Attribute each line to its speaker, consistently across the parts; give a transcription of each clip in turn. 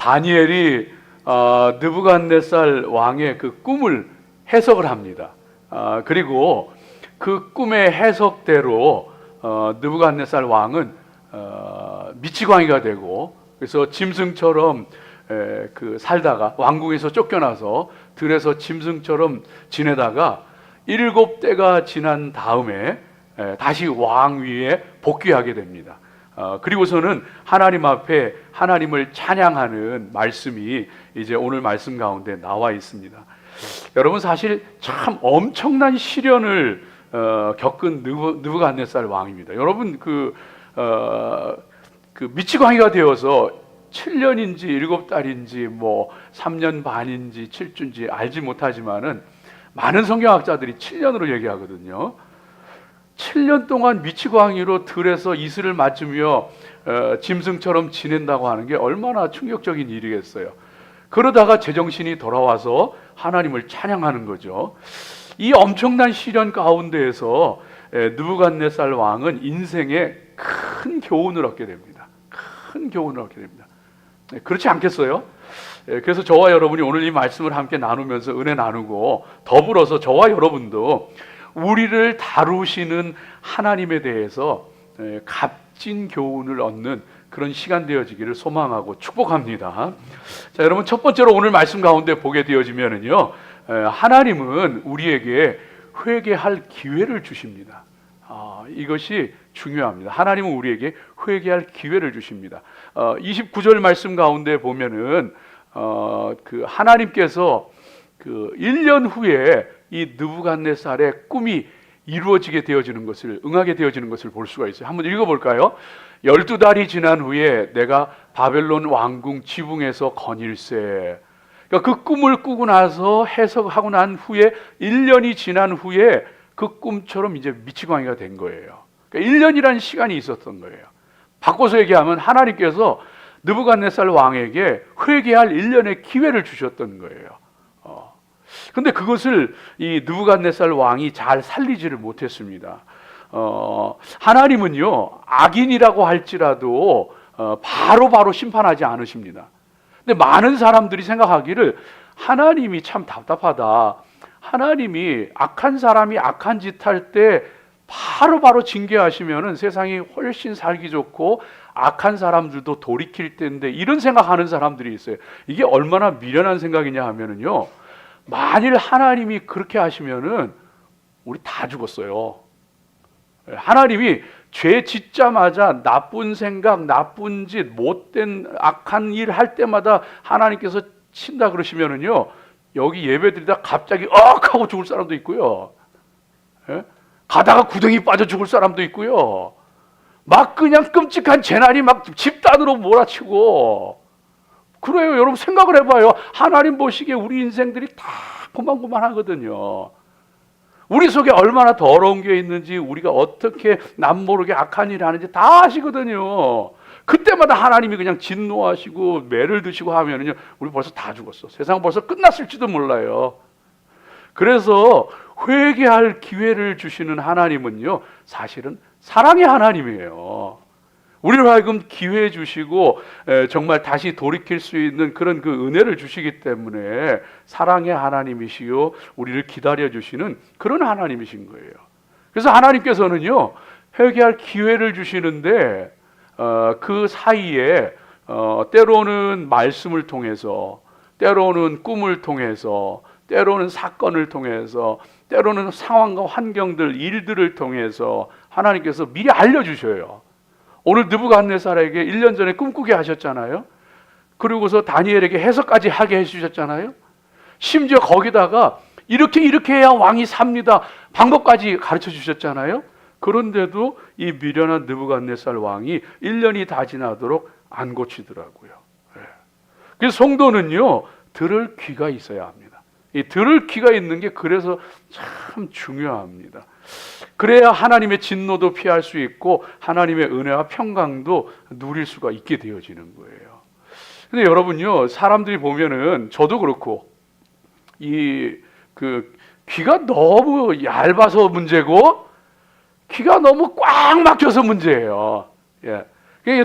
Speaker 1: 다니엘이 느부갓네살 왕의 그 꿈을 해석을 합니다. 그리고 그 꿈의 해석대로 느부갓네살 왕은 미치광이가 되고, 그래서 짐승처럼 그 살다가 왕궁에서 쫓겨나서 들에서 짐승처럼 지내다가 7대가 지난 다음에 다시 왕위에 복귀하게 됩니다. 그리고서는 하나님 앞에 하나님을 찬양하는 말씀이 이제 오늘 말씀 가운데 나와 있습니다. 여러분, 사실 참 엄청난 시련을 겪은 느부갓네살 왕입니다. 여러분, 그 미치광이가 되어서 7년인지 7달인지 뭐 3년 반인지 7주인지 알지 못하지만은 많은 성경학자들이 7년으로 얘기하거든요. 7년 동안 미치광이로 들에서 이슬을 맞으며 짐승처럼 지낸다고 하는 게 얼마나 충격적인 일이겠어요. 그러다가 제정신이 돌아와서 하나님을 찬양하는 거죠. 이 엄청난 시련 가운데에서 느부갓네살 왕은 인생에 큰 교훈을 얻게 됩니다. 큰 교훈을 얻게 됩니다. 그렇지 않겠어요? 그래서 저와 여러분이 오늘 이 말씀을 함께 나누면서 은혜 나누고, 더불어서 저와 여러분도 우리를 다루시는 하나님에 대해서 값진 교훈을 얻는 그런 시간 되어지기를 소망하고 축복합니다. 자, 여러분, 첫 번째로 오늘 말씀 가운데 보게 되어지면은요, 하나님은 우리에게 회개할 기회를 주십니다. 이것이 중요합니다. 하나님은 우리에게 회개할 기회를 주십니다. 29절 말씀 가운데 보면은 그 하나님께서 그 1년 후에 이 느부갓네살의 꿈이 이루어지게 되어지는 것을, 응하게 되어지는 것을 볼 수가 있어요. 한번 읽어볼까요? 12달이 지난 후에 내가 바벨론 왕궁 지붕에서 거닐세. 그러니까 그 꿈을 꾸고 나서 해석하고 난 후에 1년이 지난 후에 그 꿈처럼 이제 미치광이가 된 거예요. 그러니까 1년이라는 시간이 있었던 거예요. 바꿔서 얘기하면 하나님께서 느부갓네살 왕에게 회개할 1년의 기회를 주셨던 거예요. 근데 그것을 이 느부갓네살 왕이 잘 살리지를 못했습니다. 하나님은요, 악인이라고 할지라도 바로바로 심판하지 않으십니다. 근데 많은 사람들이 생각하기를 하나님이 참 답답하다. 하나님이 악한 사람이 악한 짓 할 때 바로바로 징계하시면은 세상이 훨씬 살기 좋고 악한 사람들도 돌이킬 텐데, 이런 생각하는 사람들이 있어요. 이게 얼마나 미련한 생각이냐 하면은요, 만일 하나님이 그렇게 하시면은 우리 다 죽었어요. 하나님이 죄 짓자마자 나쁜 생각, 나쁜 짓, 못된 악한 일 할 때마다 하나님께서 친다 그러시면은요, 여기 예배드리다 갑자기 하고 죽을 사람도 있고요. 가다가 구덩이 빠져 죽을 사람도 있고요. 막 그냥 끔찍한 재난이 막 집단으로 몰아치고. 그래요. 여러분, 생각을 해봐요. 하나님 보시기에 우리 인생들이 다 고만고만하거든요. 우리 속에 얼마나 더러운 게 있는지, 우리가 어떻게 남모르게 악한 일을 하는지 다 아시거든요. 그때마다 하나님이 그냥 진노하시고 매를 드시고 하면은요, 우리 벌써 다 죽었어. 세상 벌써 끝났을지도 몰라요. 그래서 회개할 기회를 주시는 하나님은요, 사실은 사랑의 하나님이에요. 우리를 하여금 기회 주시고 정말 다시 돌이킬 수 있는 그런 그 은혜를 주시기 때문에 사랑의 하나님이시요, 우리를 기다려 주시는 그런 하나님이신 거예요. 그래서 하나님께서는요, 회개할 기회를 주시는데 그 사이에 때로는 말씀을 통해서, 때로는 꿈을 통해서, 때로는 사건을 통해서, 때로는 상황과 환경들, 일들을 통해서 하나님께서 미리 알려주셔요. 오늘 느부갓네살에게 1년 전에 꿈꾸게 하셨잖아요. 그리고서 다니엘에게 해석까지 하게 해주셨잖아요. 심지어 거기다가 이렇게 해야 왕이 삽니다, 방법까지 가르쳐 주셨잖아요. 그런데도 이 미련한 느부갓네살 왕이 1년이 다 지나도록 안 고치더라고요. 그래서 성도는요, 들을 귀가 있어야 합니다. 이 들을 귀가 있는 게 그래서 참 중요합니다. 그래야 하나님의 진노도 피할 수 있고 하나님의 은혜와 평강도 누릴 수가 있게 되어지는 거예요. 근데 여러분요, 사람들이 보면은, 저도 그렇고, 귀가 너무 얇아서 문제고 귀가 너무 꽉 막혀서 문제예요. 예.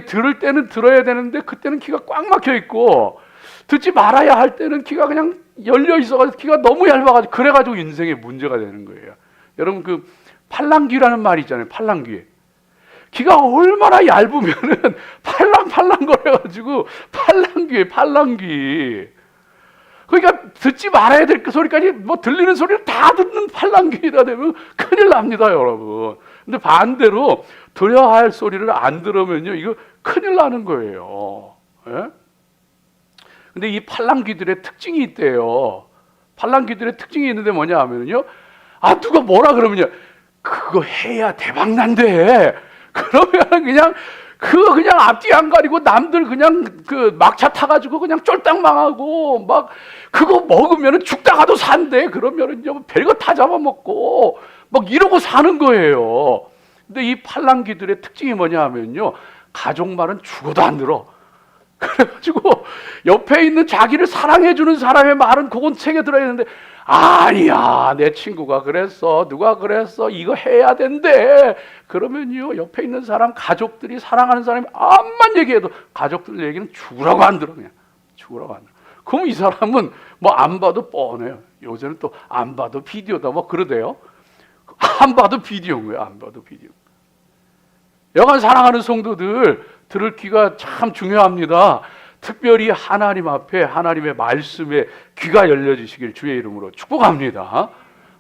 Speaker 1: 들을 때는 들어야 되는데 그때는 귀가 꽉 막혀 있고, 듣지 말아야 할 때는 귀가 그냥 열려 있어가지고 귀가 너무 얇아가지고 그래가지고 인생에 문제가 되는 거예요. 여러분 그 팔랑귀라는 말이 있잖아요. 팔랑귀. 귀가 얼마나 얇으면은 팔랑팔랑 거려가지고 팔랑귀에 팔랑귀. 그러니까 듣지 말아야 될 그 소리까지 뭐 들리는 소리를 다 듣는 팔랑귀가 되면 큰일 납니다, 여러분. 근데 반대로 들어야 할 소리를 안 들으면요, 이거 큰일 나는 거예요. 예? 근데 이 팔랑귀들의 특징이 있대요. 팔랑귀들의 특징이 있는데 뭐냐 하면요, 아 누가 뭐라 그러면요, 그거 해야 대박 난대. 그러면 그거 그냥 앞뒤 안 가리고 남들 그냥 그 막차 타가지고 그냥 쫄딱 망하고 막 그거 먹으면은 죽다가도 산대. 그러면은요 별거 다 잡아먹고 막 이러고 사는 거예요. 근데 이 팔랑귀들의 특징이 뭐냐 하면요, 가족 말은 죽어도 안 들어. 그래가지고 옆에 있는 자기를 사랑해주는 사람의 말은 그건 책에 들어있는데, 아니야 내 친구가 그랬어, 누가 그랬어, 이거 해야 된대. 그러면요 옆에 있는 사람, 가족들이 사랑하는 사람이 암만 얘기해도 가족들 얘기는 죽으라고 안 들어. 그냥 죽으라고 안 들어. 그럼 이 사람은 뭐 안 봐도 뻔해요. 요새는 또 안 봐도 비디오다 뭐 그러대요. 안 봐도 비디오인 거예요. 안 봐도 비디오. 여간 사랑하는 성도들, 들을 귀가 참 중요합니다. 특별히 하나님 앞에, 하나님의 말씀에 귀가 열려지시길 주의 이름으로 축복합니다.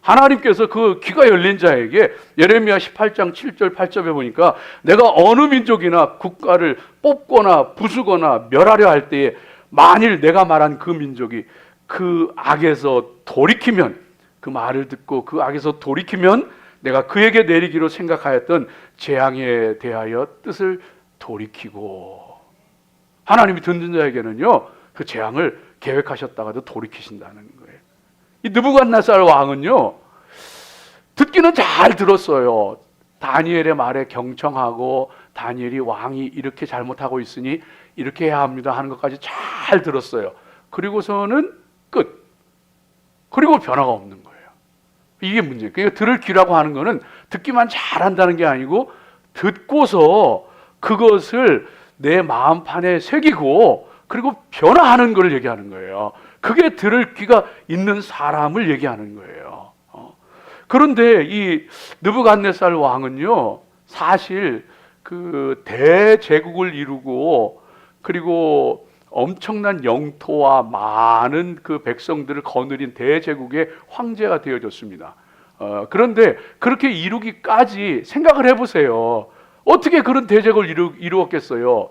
Speaker 1: 하나님께서 그 귀가 열린 자에게 예레미야 18장 7절 8절에 보니까, 내가 어느 민족이나 국가를 뽑거나 부수거나 멸하려 할 때에 만일 내가 말한 그 민족이 그 악에서 돌이키면, 그 말을 듣고 그 악에서 돌이키면 내가 그에게 내리기로 생각하였던 재앙에 대하여 뜻을 돌이키고, 하나님이 듣는 자에게는요 그 재앙을 계획하셨다가도 돌이키신다는 거예요. 이 느부갓네살 왕은요 듣기는 잘 들었어요. 다니엘의 말에 경청하고, 다니엘이 왕이 이렇게 잘못하고 있으니 이렇게 해야 합니다 하는 것까지 잘 들었어요. 그리고서는 끝. 그리고 변화가 없는 거예요. 이게 문제예요. 그러니까 들을 귀라고 하는 거는 듣기만 잘한다는 게 아니고, 듣고서 그것을 내 마음판에 새기고 그리고 변화하는 것을 얘기하는 거예요. 그게 들을 귀가 있는 사람을 얘기하는 거예요. 그런데 이 느부갓네살 왕은요 사실 그 대제국을 이루고 그리고 엄청난 영토와 많은 그 백성들을 거느린 대제국의 황제가 되어졌습니다. 그런데 그렇게 이루기까지 생각을 해보세요. 어떻게 그런 대제국을 이루었겠어요?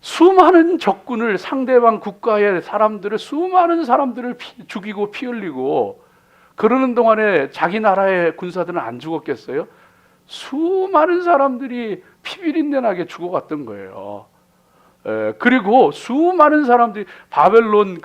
Speaker 1: 수많은 적군을, 상대방 국가의 사람들을, 수많은 사람들을 죽이고 피 흘리고 그러는 동안에 자기 나라의 군사들은 안 죽었겠어요? 수많은 사람들이 피비린내 나게 죽어갔던 거예요. 그리고 수많은 사람들이, 바벨론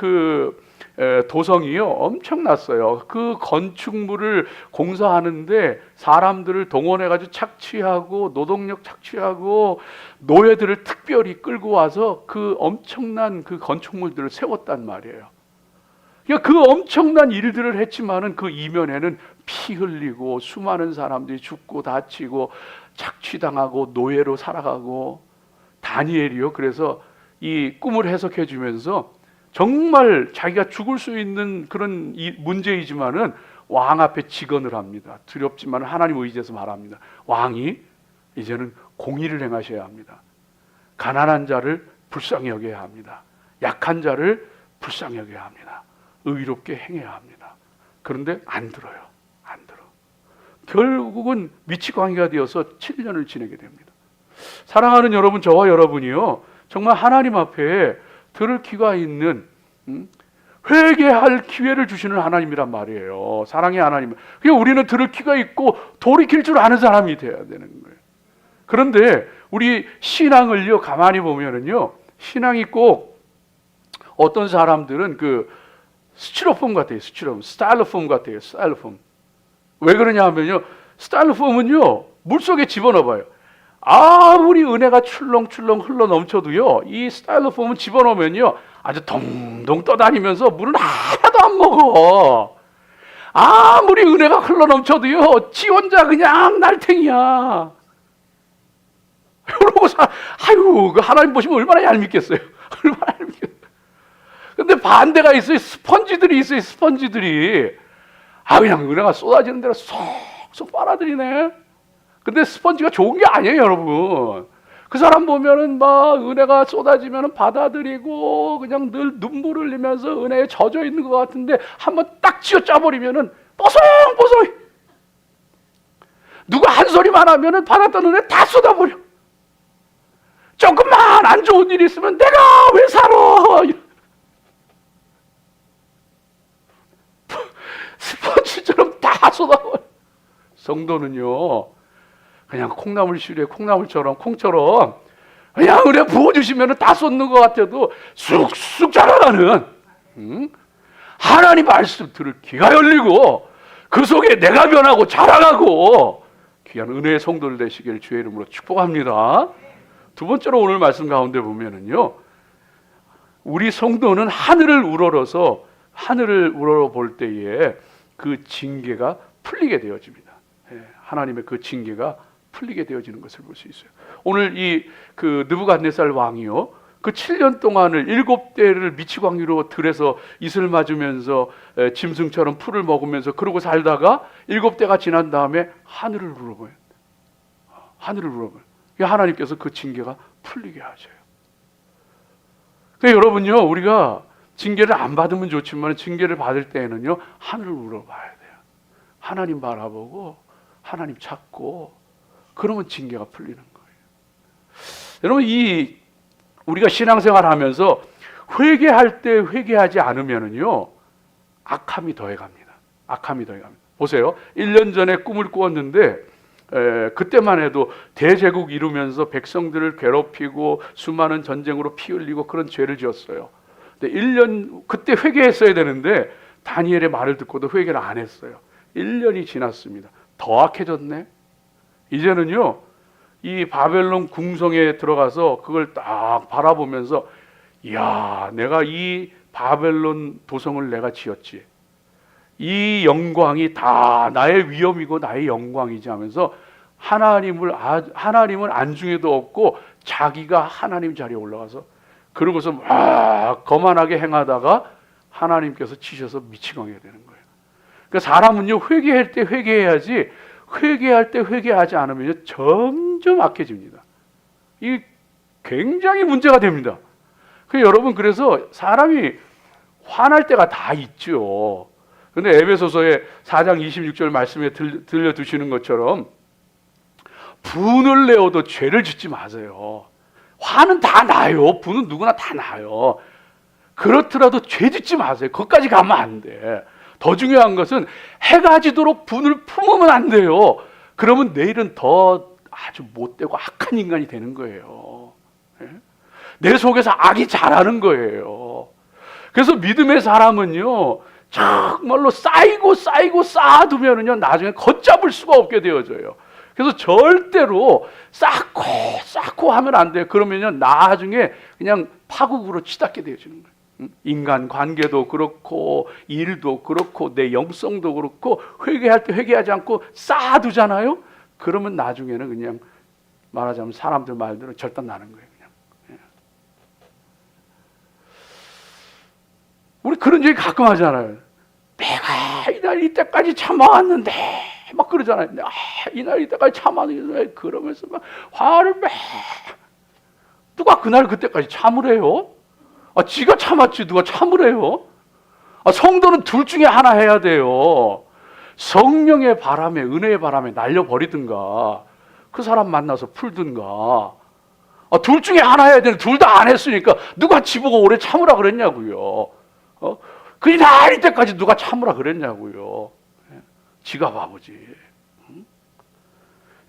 Speaker 1: 도성이요 엄청났어요. 그 건축물을 공사하는데 사람들을 동원해가지고 착취하고, 노동력 착취하고, 노예들을 특별히 끌고 와서 그 엄청난 그 건축물들을 세웠단 말이에요. 그러니까 그 엄청난 일들을 했지만은 그 이면에는 피 흘리고 수많은 사람들이 죽고 다치고 착취당하고 노예로 살아가고, 다니엘이요 그래서 이 꿈을 해석해 주면서 정말 자기가 죽을 수 있는 그런 문제이지만은 왕 앞에 직언을 합니다. 두렵지만 하나님 의지해서 말합니다. 왕이 이제는 공의를 행하셔야 합니다. 가난한 자를 불쌍히 여겨야 합니다. 약한 자를 불쌍히 여겨야 합니다. 의롭게 행해야 합니다. 그런데 안 들어요. 안 들어. 결국은 미치광이가 되어서 7년을 지내게 됩니다. 사랑하는 여러분, 저와 여러분이요 정말 하나님 앞에 들을 귀가 있는, 회개할 기회를 주시는 하나님이란 말이에요. 사랑의 하나님. 그러니까 우리는 들을 귀가 있고 돌이킬 줄 아는 사람이 돼야 되는 거예요. 그런데 우리 신앙을요 가만히 보면은요, 신앙이 꼭 어떤 사람들은 그 스티로폼 같아요. 스타일로폼 같아요. 스타일로폼. 왜 그러냐 하면요, 스타일로폼은요 물속에 집어넣어봐요. 아무리 은혜가 출렁출렁 흘러 넘쳐도요, 이 스타일로폼은 집어넣으면요 아주 동동 떠다니면서 물은 하나도 안 먹어. 아무리 은혜가 흘러 넘쳐도요 지 혼자 그냥 날탱이야. 그러고 아유, 그 하나님 보시면 얼마나 얄밉겠어요. 얼마나 얄밉겠어요. 반대가 있어요. 스펀지들이 있어요. 스펀지들이. 그냥 은혜가 쏟아지는 대로 쏙쏙 빨아들이네. 근데 스펀지가 좋은 게 아니에요, 여러분. 그 사람 보면은 막 은혜가 쏟아지면은 받아들이고 그냥 늘 눈물 흘리면서 은혜에 젖어 있는 것 같은데 한번 딱 쥐어짜버리면은 뽀송뽀송. 누가 한 소리만 하면은 받았던 은혜 다 쏟아버려. 조금만 안 좋은 일이 있으면 내가 왜 살아? 스펀지처럼 다 쏟아버려. 성도는요, 그냥 콩나물 시루에 콩나물처럼 콩처럼 그냥 은혜 부어주시면 다 쏟는 것 같아도 쑥쑥 자라나는 하나님 말씀 들을 귀가 열리고 그 속에 내가 변하고 자라가고 귀한 은혜의 성도들 되시기를 주의 이름으로 축복합니다. 두 번째로 오늘 말씀 가운데 보면은요, 우리 성도는 하늘을 우러러 볼 때에 그 징계가 풀리게 되어집니다. 하나님의 그 징계가 풀리게 되어지는 것을 볼 수 있어요. 오늘 그 느부갓네살 왕이요, 그 7년 동안을 7대를 미치광이로 들에서 이슬 맞으면서 짐승처럼 풀을 먹으면서 그러고 살다가 7대가 지난 다음에 하늘을 우러봐요. 하늘을 우러봐요. 하나님께서 그 징계가 풀리게 하셔요. 그러니까 여러분요, 우리가 징계를 안 받으면 좋지만 징계를 받을 때에는요, 하늘을 우러봐야 돼요. 하나님 바라보고 하나님 찾고 그러면 징계가 풀리는 거예요. 여러분, 우리가 신앙생활 하면서 회개할 때 회개하지 않으면은요, 악함이 더해갑니다. 악함이 더해갑니다. 보세요. 1년 전에 꿈을 꾸었는데 그때만 해도 대제국 이루면서 백성들을 괴롭히고 수많은 전쟁으로 피 흘리고 그런 죄를 지었어요. 근데 1년 그때 회개했어야 되는데 다니엘의 말을 듣고도 회개를 안 했어요. 1년이 지났습니다. 더 악해졌네. 이제는요, 이 바벨론 궁성에 들어가서 그걸 딱 바라보면서, 이야, 내가 이 바벨론 도성을 내가 지었지. 이 영광이 다 나의 위엄이고 나의 영광이지 하면서 하나님은 안중에도 없고 자기가 하나님 자리에 올라가서 그러고서 막 거만하게 행하다가 하나님께서 치셔서 미치광이가 되는 거예요. 그러니까 사람은요, 회개할 때 회개해야지 회개할 때 회개하지 않으면 점점 악해집니다. 이 굉장히 문제가 됩니다. 여러분, 그래서 사람이 화날 때가 다 있죠. 그런데 에베소서의 4장 26절 말씀에 들려두시는 것처럼 분을 내어도 죄를 짓지 마세요. 화는 다 나요. 분은 누구나 다 나요. 그렇더라도 죄 짓지 마세요. 거기까지 가면 안 돼. 더 중요한 것은 해가 지도록 분을 품으면 안 돼요. 그러면 내일은 더 아주 못되고 악한 인간이 되는 거예요. 내 속에서 악이 자라는 거예요. 그래서 믿음의 사람은요, 정말로 쌓이고 쌓아두면은요, 나중에 걷잡을 수가 없게 되어져요. 그래서 절대로 쌓고 하면 안 돼요. 그러면요, 나중에 그냥 파국으로 치닫게 되어지는 거예요. 인간 관계도 그렇고 일도 그렇고 내 영성도 그렇고 회개할 때 회개하지 않고 쌓아두잖아요. 그러면 나중에는 그냥 말하자면 사람들 말대로 절단 나는 거예요. 그냥. 우리 그런 얘기 가끔 하잖아요. 내가 이날 이때까지 참아왔는데 막 그러잖아요. 이날 이때까지 참았는데 그러면서 막 화를 막 누가 그날 그때까지 참으래요? 지가 참았지 누가 참으래요? 성도는 둘 중에 하나 해야 돼요. 성령의 바람에, 은혜의 바람에 날려버리든가 그 사람 만나서 풀든가. 둘 중에 하나 해야 되는데 둘 다 안 했으니까 누가 지보고 오래 참으라 그랬냐고요. 그날 이때까지 누가 참으라 그랬냐고요. 지가 바보지.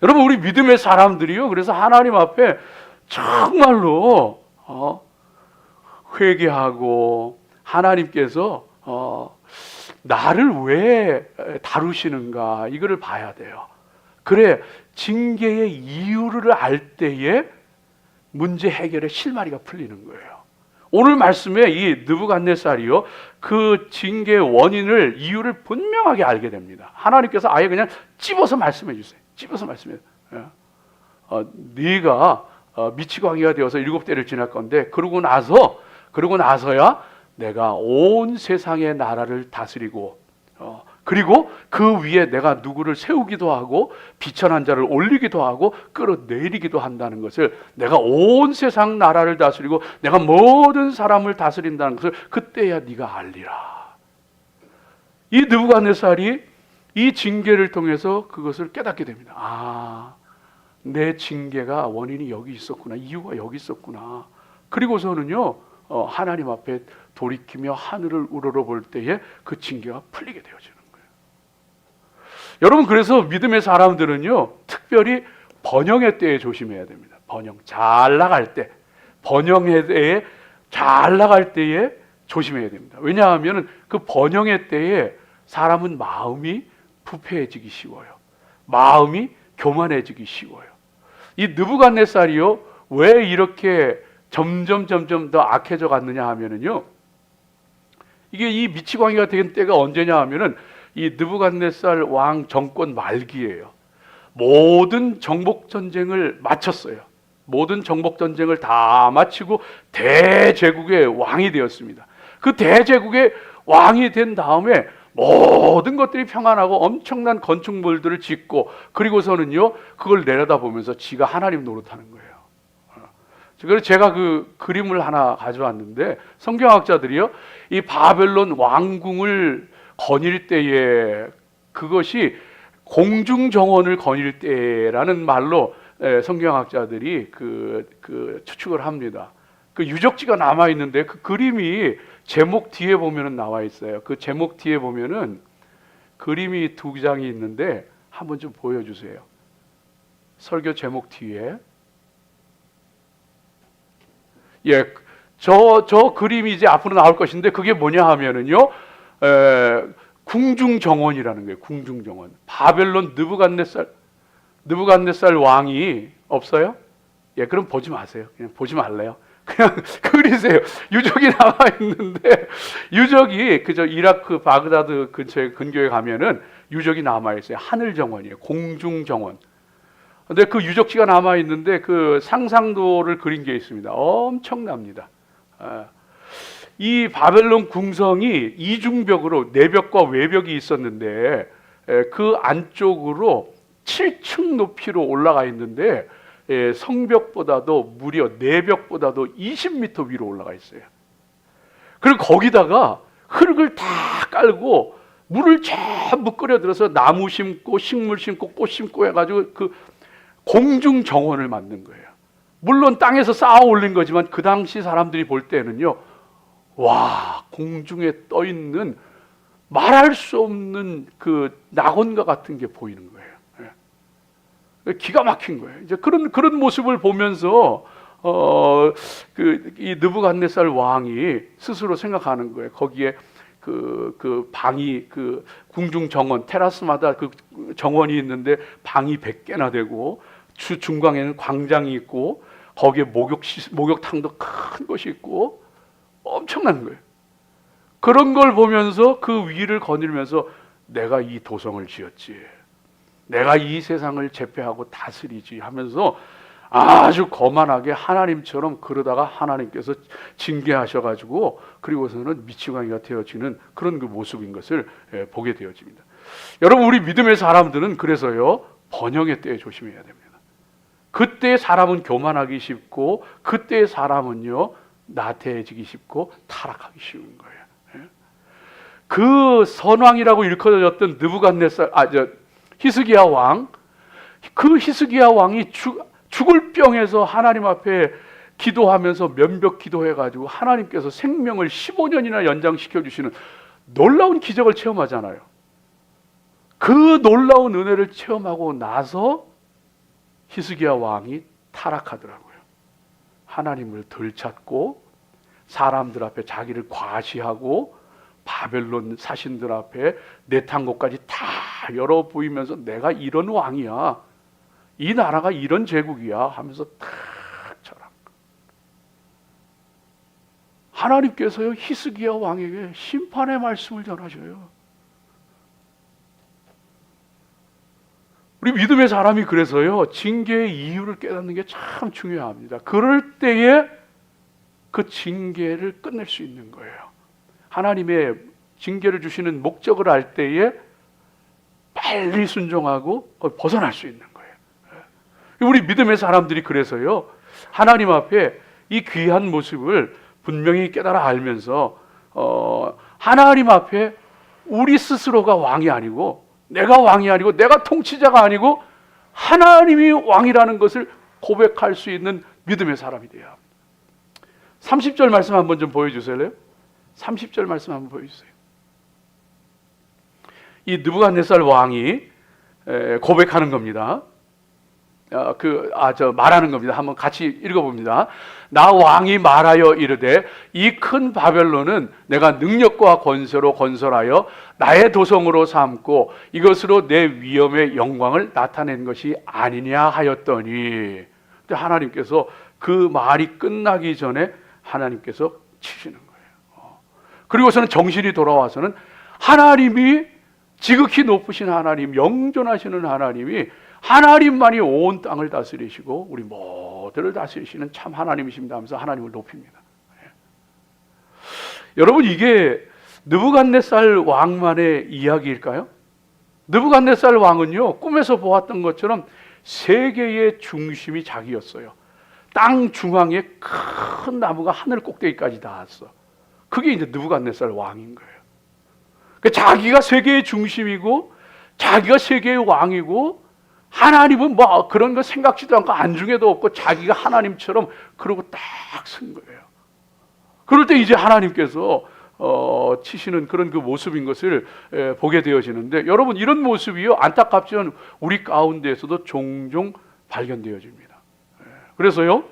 Speaker 1: 여러분, 우리 믿음의 사람들이요, 그래서 하나님 앞에 정말로 회개하고 하나님께서 나를 왜 다루시는가 이거를 봐야 돼요. 그래 징계의 이유를 알 때에 문제 해결의 실마리가 풀리는 거예요. 오늘 말씀에 이 느부갓네살이요, 그 징계의 원인을 이유를 분명하게 알게 됩니다. 하나님께서 아예 그냥 찝어서 말씀해 주세요. 찝어서 말씀해 주세요. 네가 미치광이가 되어서 7대를 지날 건데 그러고 나서야 내가 온 세상의 나라를 다스리고 그리고 그 위에 내가 누구를 세우기도 하고 비천한 자를 올리기도 하고 끌어내리기도 한다는 것을, 내가 온 세상 나라를 다스리고 내가 모든 사람을 다스린다는 것을 그때야 네가 알리라. 이 느부갓네살이 이 징계를 통해서 그것을 깨닫게 됩니다. 아, 내 징계가 원인이 여기 있었구나, 이유가 여기 있었구나. 그리고서는요 하나님 앞에 돌이키며 하늘을 우러러볼 때에 그 징계가 풀리게 되어지는 거예요. 여러분, 그래서 믿음의 사람들은요 특별히 번영의 때에 조심해야 됩니다. 번영, 잘 나갈 때, 번영의 때에 잘 나갈 때에 조심해야 됩니다. 왜냐하면 그 번영의 때에 사람은 마음이 부패해지기 쉬워요. 마음이 교만해지기 쉬워요. 이 느부갓네살이요 왜 이렇게 점점 더 악해져 갔느냐 하면은요, 이게 이 미치광이가 된 때가 언제냐 하면은 이 느부갓네살 왕 정권 말기예요. 모든 정복 전쟁을 마쳤어요. 모든 정복 전쟁을 다 마치고 대제국의 왕이 되었습니다. 그 대제국의 왕이 된 다음에 모든 것들이 평안하고 엄청난 건축물들을 짓고, 그리고서는요 그걸 내려다보면서 지가 하나님 노릇하는 거예요. 그래서 제가 그 그림을 하나 가져왔는데, 성경학자들이요 이 바벨론 왕궁을 거닐 때에, 그것이 공중정원을 거닐 때라는 말로 성경학자들이 그 추측을 합니다. 그 유적지가 남아 있는데 그 그림이 제목 뒤에 보면은 나와 있어요. 그 제목 뒤에 보면은 그림이 두 장이 있는데 한번 좀 보여주세요. 설교 제목 뒤에. 예, 저 그림이 이제 앞으로 나올 것인데 그게 뭐냐 하면은요, 궁중정원이라는 거예요. 궁중정원. 바벨론 느부갓네살 왕이 없어요? 예, 그럼 보지 마세요. 그냥 보지 말래요. 그냥 그리세요. 유적이 남아 있는데, 유적이 그저 이라크 바그다드 근처에 근교에 가면은 유적이 남아 있어요. 하늘정원이에요. 공중정원. 근데 그 유적지가 남아 있는데 그 상상도를 그린 게 있습니다. 엄청납니다. 이 바벨론 궁성이 이중벽으로 내벽과 외벽이 있었는데 그 안쪽으로 7층 높이로 올라가 있는데 성벽보다도 무려 내벽보다도 20m 위로 올라가 있어요. 그리고 거기다가 흙을 다 깔고 물을 전부 끓여들어서 나무 심고 식물 심고 꽃 심고 해가지고 그 공중 정원을 만든 거예요. 물론 땅에서 쌓아 올린 거지만 그 당시 사람들이 볼 때는요, 와, 공중에 떠 있는 말할 수 없는 그 낙원과 같은 게 보이는 거예요. 기가 막힌 거예요. 이제 그런 모습을 보면서 이 느부갓네살 왕이 스스로 생각하는 거예요. 거기에 그 방이, 그 궁중 정원, 테라스마다 그 정원이 있는데 방이 100개나 되고 중앙에는 광장이 있고 거기에 목욕탕도 큰 것이 있고 엄청난 거예요. 그런 걸 보면서 그 위를 거닐면서 내가 이 도성을 지었지, 내가 이 세상을 제패하고 다스리지 하면서 아주 거만하게 하나님처럼 그러다가 하나님께서 징계하셔가지고 그리고서는 미치광이가 되어지는 그런 그 모습인 것을 보게 되어집니다. 여러분, 우리 믿음의 사람들은 그래서요 번영의 때에 조심해야 됩니다. 그때 사람은 교만하기 쉽고 그때 사람은요 나태해지기 쉽고 타락하기 쉬운 거예요. 그 선왕이라고 일컬어졌던 느부갓네살, 히스기야 왕, 그 히스기야 왕이 죽을 병에서 하나님 앞에 기도하면서 면벽 기도해가지고 하나님께서 생명을 15년이나 연장시켜 주시는 놀라운 기적을 체험하잖아요. 그 놀라운 은혜를 체험하고 나서 히스기야 왕이 타락하더라고요. 하나님을 덜 찾고 사람들 앞에 자기를 과시하고 바벨론 사신들 앞에 내탄고까지 다 열어 보이면서 내가 이런 왕이야, 이 나라가 이런 제국이야 하면서 탁 자랑. 하나님께서요 히스기야 왕에게 심판의 말씀을 전하셔요. 우리 믿음의 사람이 그래서요 징계의 이유를 깨닫는 게 참 중요합니다. 그럴 때에 그 징계를 끝낼 수 있는 거예요. 하나님의 징계를 주시는 목적을 알 때에 빨리 순종하고 벗어날 수 있는 거예요. 우리 믿음의 사람들이 그래서요, 하나님 앞에 이 귀한 모습을 분명히 깨달아 알면서 하나님 앞에 우리 스스로가 왕이 아니고, 내가 왕이 아니고, 내가 통치자가 아니고 하나님이 왕이라는 것을 고백할 수 있는 믿음의 사람이 돼야 합니다. 30절 말씀 한번 좀 보여주실래요? 30절 말씀 한번 보여주세요. 이 느부갓네살 왕이 고백하는 겁니다. 말하는 겁니다. 한번 같이 읽어봅니다. 나 왕이 말하여 이르되 이 큰 바벨론은 내가 능력과 권세로 건설하여 나의 도성으로 삼고 이것으로 내 위엄의 영광을 나타낸 것이 아니냐 하였더니, 하나님께서 그 말이 끝나기 전에 하나님께서 치시는 거예요. 그리고서는 정신이 돌아와서는 하나님이, 지극히 높으신 하나님, 영존하시는 하나님이, 하나님만이 온 땅을 다스리시고 우리 모두를 다스리시는 참 하나님이십니다 하면서 하나님을 높입니다. 여러분, 이게 느부갓네살 왕만의 이야기일까요? 느부갓네살 왕은요, 꿈에서 보았던 것처럼 세계의 중심이 자기였어요. 땅 중앙에 큰 나무가 하늘 꼭대기까지 닿았어. 그게 이제 느부갓네살 왕인 거예요. 그러니까 자기가 세계의 중심이고 자기가 세계의 왕이고, 하나님은 뭐 그런 거 생각지도 않고 안중에도 없고 자기가 하나님처럼 그러고 딱 쓴 거예요. 그럴 때 이제 하나님께서 치시는 그런 그 모습인 것을 보게 되어지는데, 여러분, 이런 모습이요, 안타깝지만 우리 가운데에서도 종종 발견되어집니다. 그래서요,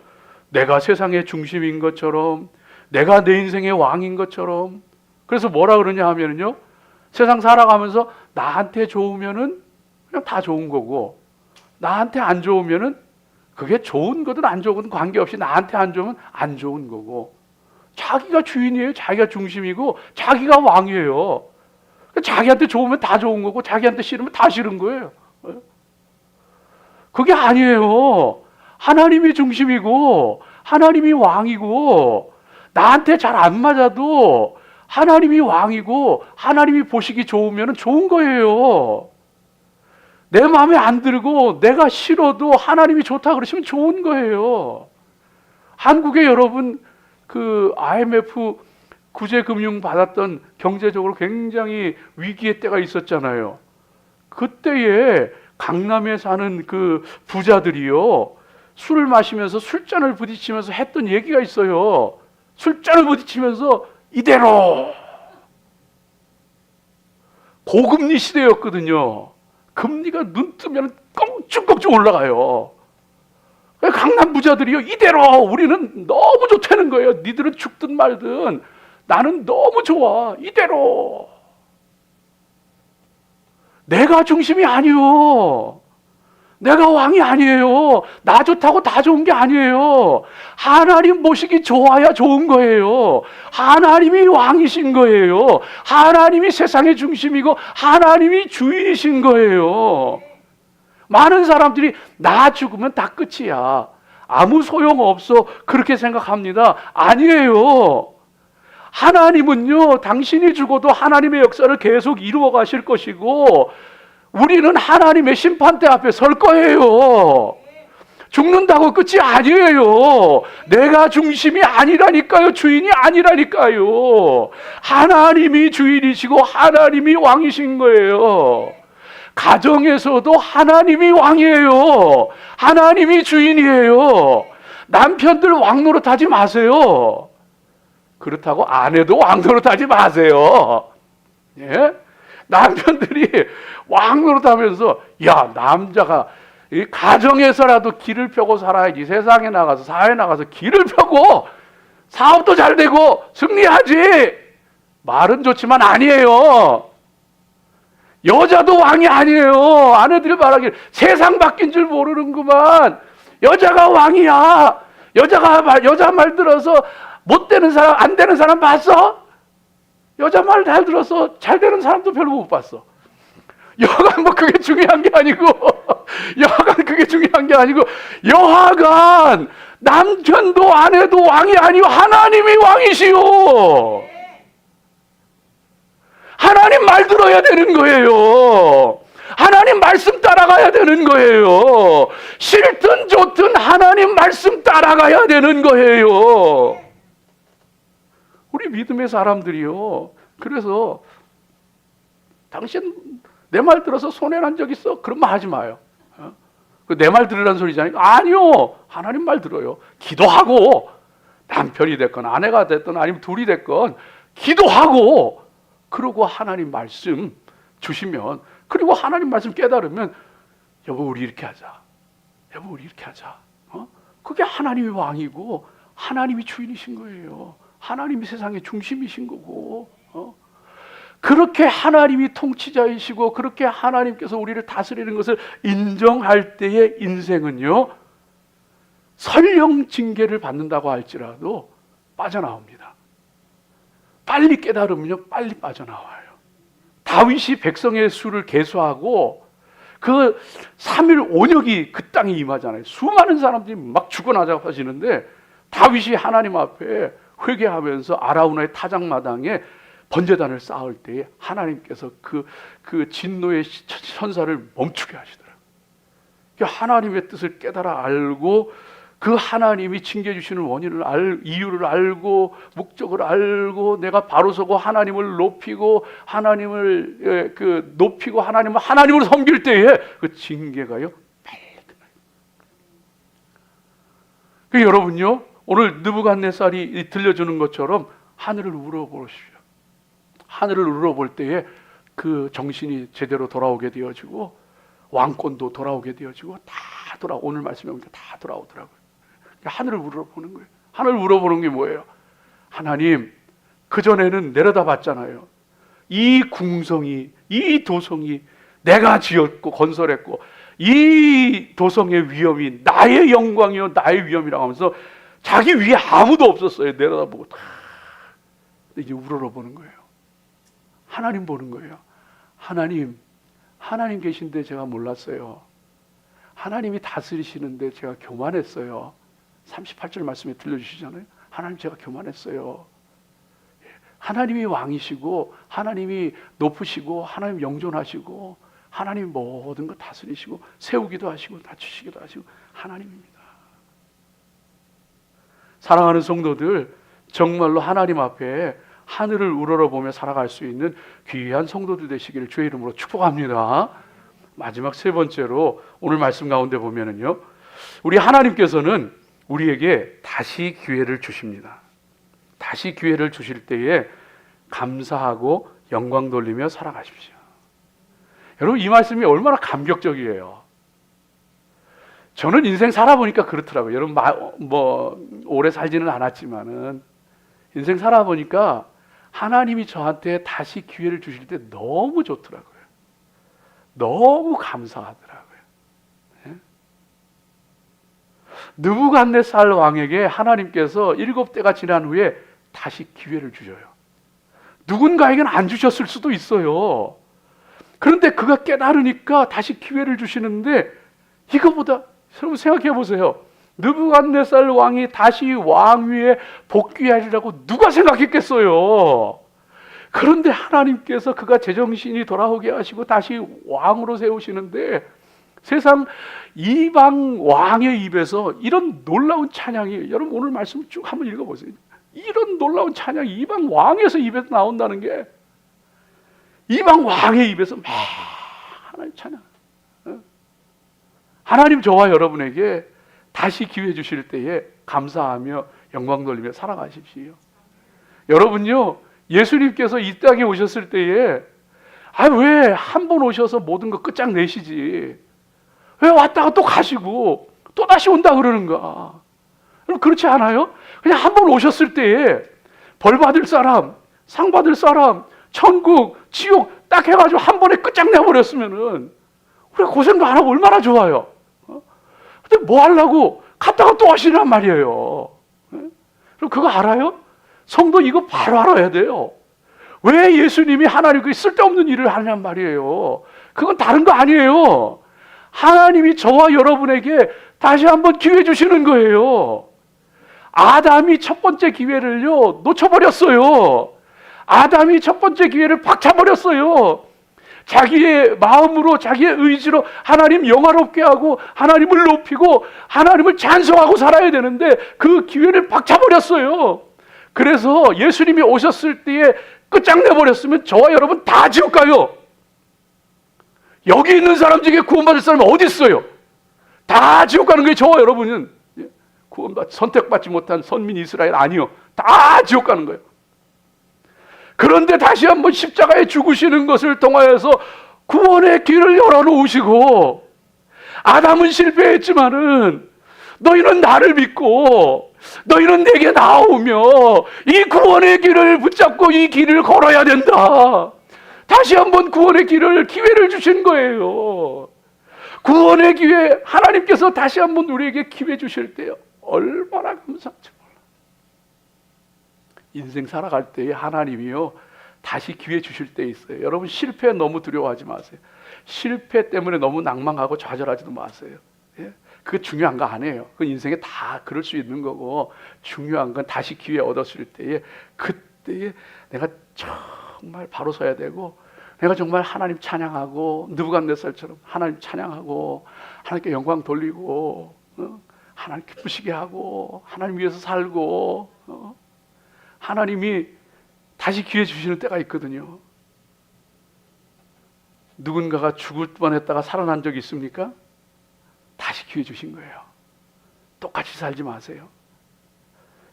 Speaker 1: 내가 세상의 중심인 것처럼, 내가 내 인생의 왕인 것처럼, 그래서 뭐라 그러냐 하면은요, 세상 살아가면서 나한테 좋으면은 그냥 다 좋은 거고, 나한테 안 좋으면은 그게 좋은 거든 안 좋은 거든 관계없이 나한테 안 좋으면 안 좋은 거고, 자기가 주인이에요. 자기가 중심이고 자기가 왕이에요. 자기한테 좋으면 다 좋은 거고 자기한테 싫으면 다 싫은 거예요. 그게 아니에요. 하나님이 중심이고 하나님이 왕이고, 나한테 잘 안 맞아도 하나님이 왕이고 하나님이 보시기 좋으면 좋은 거예요. 내 마음에 안 들고 내가 싫어도 하나님이 좋다 그러시면 좋은 거예요. 한국에 여러분, 그 IMF 구제금융 받았던 경제적으로 굉장히 위기의 때가 있었잖아요. 그때에 강남에 사는 그 부자들이요, 술을 마시면서 술잔을 부딪히면서 했던 얘기가 있어요. 술잔을 부딪히면서 이대로, 고금리 시대였거든요. 금리가 눈 뜨면 껑충껑충 올라가요. 강남 부자들이요, 이대로 우리는 너무 좋다는 거예요. 니들은 죽든 말든 나는 너무 좋아, 이대로. 내가 중심이 아니요, 내가 왕이 아니에요. 나 좋다고 다 좋은 게 아니에요. 하나님 보시기 좋아야 좋은 거예요. 하나님이 왕이신 거예요. 하나님이 세상의 중심이고 하나님이 주인이신 거예요. 많은 사람들이 나 죽으면 다 끝이야, 아무 소용없어, 그렇게 생각합니다. 아니에요. 하나님은요, 당신이 죽어도 하나님의 역사를 계속 이루어 가실 것이고, 우리는 하나님의 심판대 앞에 설 거예요. 죽는다고 끝이 아니에요. 내가 중심이 아니라니까요. 주인이 아니라니까요. 하나님이 주인이시고 하나님이 왕이신 거예요. 가정에서도 하나님이 왕이에요. 하나님이 주인이에요. 남편들 왕 노릇하지 마세요. 그렇다고 아내도 왕 노릇하지 마세요. 예? 남편들이 왕 노릇하면서, 야, 남자가 이 가정에서라도 길을 펴고 살아야지, 세상에 나가서, 사회에 나가서 길을 펴고 사업도 잘 되고 승리하지. 말은 좋지만 아니에요. 여자도 왕이 아니에요. 아내들이 말하길 세상 바뀐 줄 모르는구만. 여자가 왕이야. 여자 말 들어서 못 되는 사람, 안 되는 사람 봤어? 여자 말 잘 들어서 잘 되는 사람도 별로 못 봤어. 여하간 뭐 그게 중요한 게 아니고 여하간 그게 중요한 게 아니고 여하간 남편도 아내도 왕이 아니고 하나님이 왕이시오. 말 들어야 되는 거예요. 하나님 말씀 따라가야 되는 거예요. 싫든 좋든 하나님 말씀 따라가야 되는 거예요. 우리 믿음의 사람들이요. 그래서 당신 내 말 들어서 손해난 적 있어? 그런 말 하지 마요. 내 말 들으라는 소리잖아요. 아니요. 하나님 말 들어요. 기도하고 남편이 됐건 아내가 됐건 아니면 둘이 됐건 기도하고 그러고 하나님 말씀 주시면 그리고 하나님 말씀 깨달으면 여보 우리 이렇게 하자. 여보 우리 이렇게 하자. 그게 하나님이 왕이고 하나님이 주인이신 거예요. 하나님이 세상의 중심이신 거고 그렇게 하나님이 통치자이시고 그렇게 하나님께서 우리를 다스리는 것을 인정할 때의 인생은요 설령 징계를 받는다고 할지라도 빠져나옵니다. 빨리 깨달으면요 빨리 빠져나와요. 다윗이 백성의 수를 계수하고 그 3일 온역이 그 땅에 임하잖아요. 수많은 사람들이 막 죽어나자고 하시는데 다윗이 하나님 앞에 회개하면서 아라우나의 타작마당에 번제단을 쌓을 때에 하나님께서 그 진노의 천사를 멈추게 하시더라고요. 하나님의 뜻을 깨달아 알고 그 하나님이 징계 주시는 원인을 이유를 알고 목적을 알고 내가 바로 서고 하나님을 높이고 하나님을 높이고 하나님을 섬길 때에 그 징계가요 빨리 끝나요. 여러분요 오늘 느부갓네살이 들려주는 것처럼 하늘을 우러보십시오. 하늘을 우러볼 때에 그 정신이 제대로 돌아오게 되어지고 왕권도 돌아오게 되어지고 다 오늘 말씀에 보니까 다 돌아오더라고요. 하늘을 우러보는 거예요. 하늘을 우러보는 게 뭐예요? 하나님, 그전에는 내려다봤잖아요. 이 궁성이, 이 도성이 내가 지었고 건설했고 이 도성의 위엄이 나의 영광이요 나의 위엄이라고 하면서 자기 위에 아무도 없었어요. 내려다보고 다. 이제 우러러보는 거예요. 하나님 보는 거예요. 하나님 계신데 제가 몰랐어요. 하나님이 다스리시는데 제가 교만했어요. 38절 말씀에 들려주시잖아요. 하나님 제가 교만했어요. 하나님이 왕이시고 하나님이 높으시고 하나님 영존하시고 하나님 모든 것 다스리시고 세우기도 하시고 낮추시기도 하시고 하나님입니다. 사랑하는 성도들 정말로 하나님 앞에 하늘을 우러러보며 살아갈 수 있는 귀한 성도들 되시기를 주의 이름으로 축복합니다. 마지막 세 번째로 오늘 말씀 가운데 보면은요 우리 하나님께서는 우리에게 다시 기회를 주십니다. 다시 기회를 주실 때에 감사하고 영광 돌리며 살아가십시오. 여러분 이 말씀이 얼마나 감격적이에요. 저는 인생 살아보니까 그렇더라고요. 여러분 오래 살지는 않았지만은 인생 살아보니까 하나님이 저한테 다시 기회를 주실 때 너무 좋더라고요. 너무 감사하더라고요. 느부갓네살 왕에게 하나님께서 7대가 지난 후에 다시 기회를 주셔요. 누군가에게는 안 주셨을 수도 있어요. 그런데 그가 깨달으니까 다시 기회를 주시는데 이거보다 여러분 생각해 보세요. 느부갓네살 왕이 다시 왕위에 복귀하리라고 누가 생각했겠어요. 그런데 하나님께서 그가 제정신이 돌아오게 하시고 다시 왕으로 세우시는데 세상 이방 왕의 입에서 이런 놀라운 찬양이 여러분 오늘 말씀 쭉 한번 읽어보세요. 이런 놀라운 찬양이 이방 왕에서 입에서 나온다는 게 이방 왕의 입에서 막 하나님 찬양. 하나님 저와 여러분에게 다시 기회 주실 때에 감사하며 영광 돌리며 살아가십시오. 여러분요 예수님께서 이 땅에 오셨을 때에 왜 한 번 오셔서 모든 거 끝장내시지 왜 왔다가 또 가시고 또 다시 온다 그러는가? 그렇지 않아요? 그냥 한 번 오셨을 때에 벌 받을 사람, 상 받을 사람, 천국, 지옥 딱 해가지고 한 번에 끝장내버렸으면은 우리가 고생도 안 하고 얼마나 좋아요. 근데 뭐 하려고 갔다가 또 하시란 말이에요. 그럼 그거 알아요? 성도 이거 바로 알아야 돼요. 왜 예수님이 하나님 그 쓸데없는 일을 하냔 말이에요. 그건 다른 거 아니에요. 하나님이 저와 여러분에게 다시 한번 기회 주시는 거예요. 아담이 첫 번째 기회를요 놓쳐버렸어요. 아담이 첫 번째 기회를 박차버렸어요. 자기의 마음으로, 자기의 의지로 하나님 영화롭게 하고 하나님을 높이고 하나님을 찬송하고 살아야 되는데 그 기회를 박차버렸어요. 그래서 예수님이 오셨을 때에 끝장내버렸으면 저와 여러분 다 지옥 가요. 여기 있는 사람 중에 구원받을 사람이 어디 있어요? 다 지옥 가는 거예요. 저와 여러분은 선택받지 못한 선민 이스라엘 아니요, 다 지옥 가는 거예요. 그런데 다시 한번 십자가에 죽으시는 것을 통하여서 구원의 길을 열어놓으시고, 아담은 실패했지만은 너희는 나를 믿고 너희는 내게 나오며 이 구원의 길을 붙잡고 이 길을 걸어야 된다. 다시 한번 구원의 기회를 주신 거예요. 구원의 기회, 하나님께서 다시 한번 우리에게 기회 주실 때요, 얼마나 감사한지 몰라. 인생 살아갈 때에 하나님이요 다시 기회 주실 때 있어요. 여러분, 실패 너무 두려워하지 마세요. 실패 때문에 너무 낭망하고 좌절하지도 마세요. 예? 그게 중요한 거 아니에요. 그 인생에 다 그럴 수 있는 거고, 중요한 건 다시 기회 얻었을 때에, 그때에 내가 정말 바로 서야 되고, 내가 정말 하나님 찬양하고, 느부갓네살처럼 하나님 찬양하고 하나님께 영광 돌리고, 하나님 기쁘시게 하고 하나님 위해서 살고, 하나님이 다시 기회 주시는 때가 있거든요. 누군가가 죽을 뻔했다가 살아난 적이 있습니까? 다시 기회 주신 거예요. 똑같이 살지 마세요.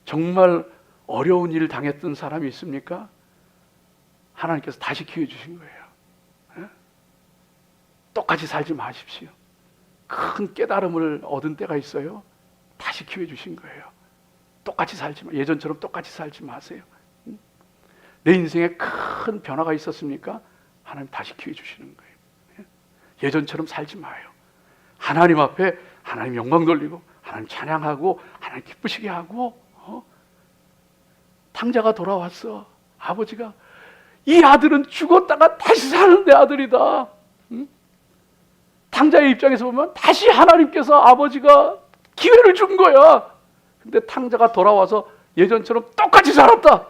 Speaker 1: 정말 어려운 일을 당했던 사람이 있습니까? 하나님께서 다시 기회 주신 거예요. 똑같이 살지 마십시오. 큰 깨달음을 얻은 때가 있어요. 다시 기회 주신 거예요. 똑같이 살지 마. 예전처럼 똑같이 살지 마세요. 내 인생에 큰 변화가 있었습니까? 하나님 다시 기회 주시는 거예요. 예전처럼 살지 마요. 하나님 앞에 하나님 영광 돌리고 하나님 찬양하고 하나님 기쁘시게 하고, 탕자가 돌아왔어. 아버지가, 이 아들은 죽었다가 다시 사는 내 아들이다. 탕자의 입장에서 보면 다시 하나님께서, 아버지가 기회를 준 거야. 근데 탕자가 돌아와서 예전처럼 똑같이 살았다.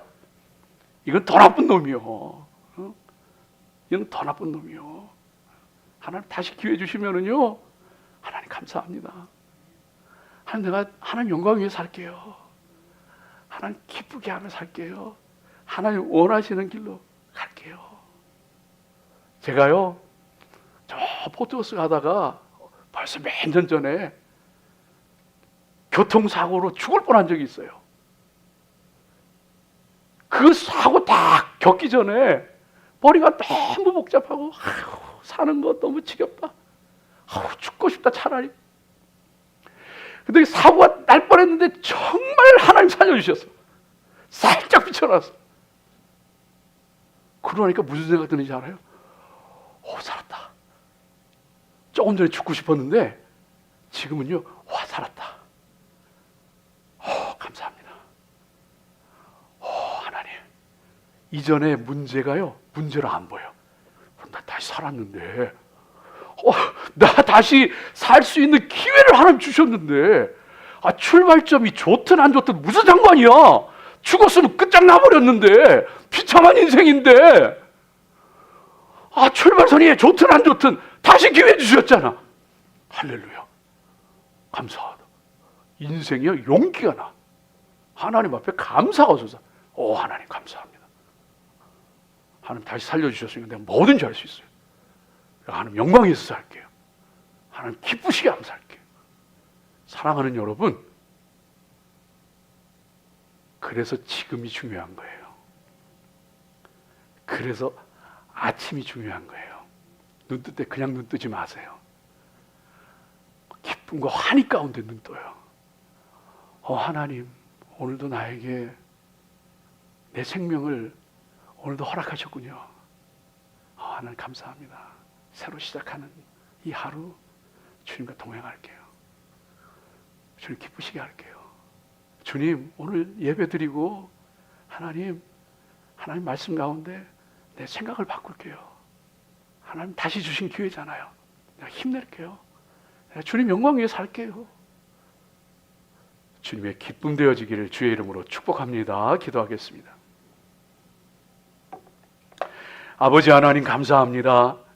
Speaker 1: 이건 더 나쁜 놈이요. 이건 더 나쁜 놈이요. 하나님 다시 기회 주시면은요, 하나님 감사합니다. 하나님, 내가 하나님 영광 위해 살게요. 하나님 기쁘게 하며 살게요. 하나님 원하시는 길로 갈게요. 제가요, 저 포트버스 가다가 벌써 몇 년 전에 교통사고로 죽을 뻔한 적이 있어요. 그 사고 딱 겪기 전에 머리가 너무 복잡하고, 사는 거 너무 지겹다. 죽고 싶다 차라리. 근데 사고가 날 뻔했는데 정말 하나님 살려주셨어. 살짝 비춰놨어. 그러니까 무슨 생각 드는지 알아요? 살았다. 조금 전에 죽고 싶었는데 지금은요, 살았다. 감사합니다. 하나님, 이전에 문제가요, 문제로 안 보여. 나 다시 살았는데, 나 다시 살 수 있는 기회를 하나님 주셨는데, 출발점이 좋든 안 좋든 무슨 상관이야. 죽었으면 끝장나버렸는데, 비참한 인생인데, 출발선이 좋든 안 좋든 다시 기회 주셨잖아. 할렐루야, 감사하다. 인생에 용기가 나. 하나님 앞에 감사가 솟아. 하나님 감사합니다. 하나님 다시 살려주셨으니까 내가 뭐든지 할 수 있어요. 하나님 영광에 있어서 할게요. 하나님 기쁘시게 하면서 할게요. 사랑하는 여러분, 그래서 지금이 중요한 거예요. 그래서 아침이 중요한 거예요. 눈 뜰 때 그냥 눈 뜨지 마세요. 기쁨과 환희 가운데 눈 떠요. 하나님, 오늘도 나에게 내 생명을 오늘도 허락하셨군요. 하나님 감사합니다. 새로 시작하는 이 하루 주님과 동행할게요. 주님 기쁘시게 할게요. 주님, 오늘 예배 드리고 하나님 말씀 가운데 내 생각을 바꿀게요. 하나님 다시 주신 기회잖아요. 내가 힘낼게요. 내가 주님 영광 위에 살게요. 주님의 기쁨 되어지기를 주의 이름으로 축복합니다. 기도하겠습니다. 아버지 하나님 감사합니다.